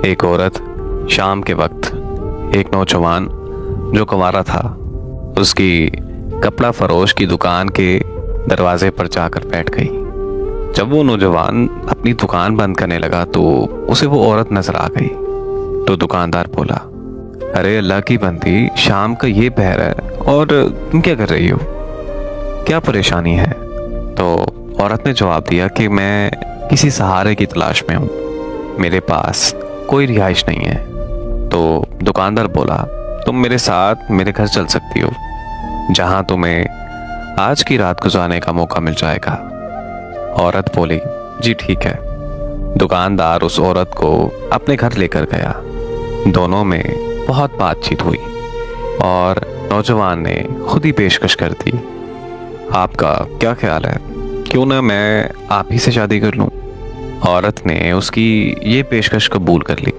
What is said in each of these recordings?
एक औरत शाम के वक्त एक नौजवान जो कुंवारा था उसकी कपड़ा फरोश की दुकान के दरवाजे पर जाकर बैठ गई। जब वो नौजवान अपनी दुकान बंद करने लगा तो उसे वो औरत नजर आ गई। तो दुकानदार बोला, अरे अल्लाह की बंदी, शाम का ये पहर है और तुम क्या कर रही हो, क्या परेशानी है? तो औरत ने जवाब दिया कि मैं किसी सहारे की तलाश में हूँ, मेरे पास कोई रिहाइश नहीं है। तो दुकानदार बोला, तुम मेरे साथ मेरे घर चल सकती हो, जहां तुम्हें आज की रात गुजारने का मौका मिल जाएगा। औरत बोली, जी ठीक है। दुकानदार उस औरत को अपने घर लेकर गया। दोनों में बहुत बातचीत हुई और नौजवान ने खुद ही पेशकश कर दी, आपका क्या ख्याल है, क्यों ना मैं आप ही से शादी कर लूं? औरत ने उसकी ये पेशकश कबूल कर ली।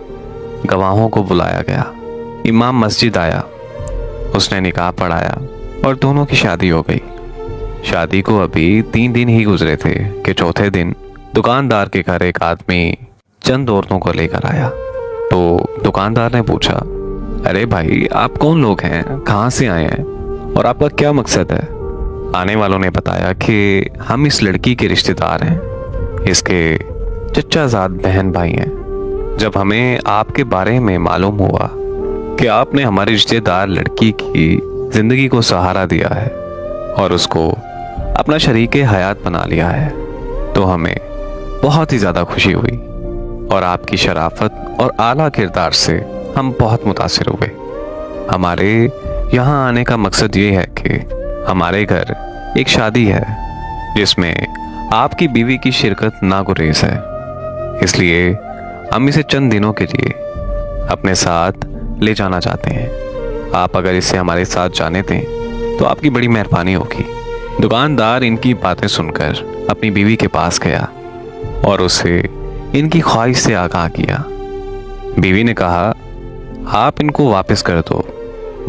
गवाहों को बुलाया गया, इमाम मस्जिद आया, उसने निकाह पढ़ाया और दोनों की शादी हो गई। शादी को अभी 3 दिन ही गुजरे थे कि चौथे दिन दुकानदार के घर एक आदमी चंद औरतों को लेकर आया। तो दुकानदार ने पूछा, अरे भाई, आप कौन लोग हैं, कहाँ से आए हैं और आपका क्या मकसद है? आने वालों ने बताया कि हम इस लड़की के रिश्तेदार हैं, इसके चचाजाद बहन भाई हैं। जब हमें आपके बारे में मालूम हुआ कि आपने हमारी रिश्तेदार लड़की की जिंदगी को सहारा दिया है और उसको अपना शरीके हयात बना लिया है, तो हमें बहुत ही ज़्यादा खुशी हुई और आपकी शराफत और आला किरदार से हम बहुत मुतासिर हुए। हमारे यहाँ आने का मकसद ये है कि हमारे घर एक शादी है जिसमें आपकी बीवी की शिरकत नागुरेज है, इसलिए हम इसे चंद दिनों के लिए अपने साथ ले जाना चाहते हैं। आप अगर इसे हमारे साथ जाने दें तो आपकी बड़ी मेहरबानी होगी। दुकानदार इनकी बातें सुनकर अपनी बीवी के पास गया और उसे इनकी ख्वाहिश से आगाह किया। बीवी ने कहा, आप इनको वापस कर दो,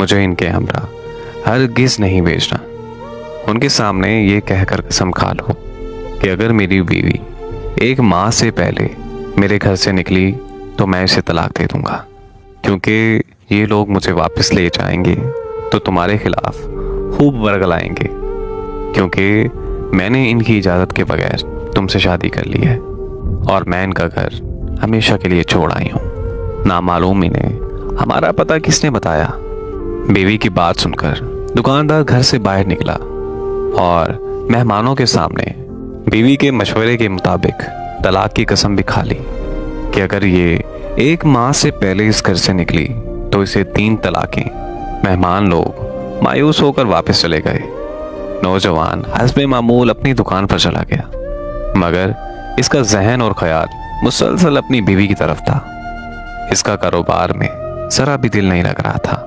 मुझे इनके हमरा हरगिज नहीं भेजना। उनके सामने ये कहकर कसम खा लो कि अगर मेरी बीवी 1 माह से पहले मेरे घर से निकली तो मैं इसे तलाक दे दूंगा, क्योंकि ये लोग मुझे वापस ले जाएंगे तो तुम्हारे खिलाफ खूब वर्गलाएंगे, क्योंकि मैंने इनकी इजाज़त के बगैर तुमसे शादी कर ली है और मैं इनका घर हमेशा के लिए छोड़ आई हूँ। नामालूम इन्हें हमारा पता किसने बताया? बीवी की बात सुनकर दुकानदार घर से बाहर निकला और मेहमानों के सामने बीवी के मशवरे के मुताबिक तलाक की कसम भी खा ली कि अगर ये 1 माह से पहले इस घर से निकली तो इसे 3 तलाकें। मेहमान लोग मायूस होकर वापस चले गए। नौजवान हस्बे मामूल अपनी दुकान पर चला गया, मगर इसका जहन और ख्याल मुसलसल अपनी बीवी की तरफ था। इसका कारोबार में जरा भी दिल नहीं लग रहा था।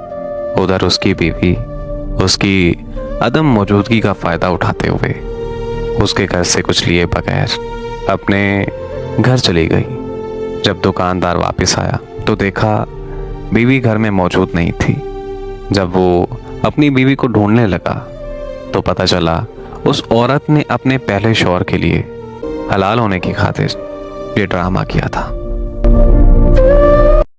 उधर उसकी बीवी उसकी अदम मौजूदगी का फायदा उठाते हुए उसके घर से कुछ लिए बगैर अपने घर चली गई। जब दुकानदार वापस आया तो देखा बीवी घर में मौजूद नहीं थी। जब वो अपनी बीवी को ढूंढने लगा तो पता चला उस औरत ने अपने पहले शौहर के लिए हलाल होने की खातिर ये ड्रामा किया था।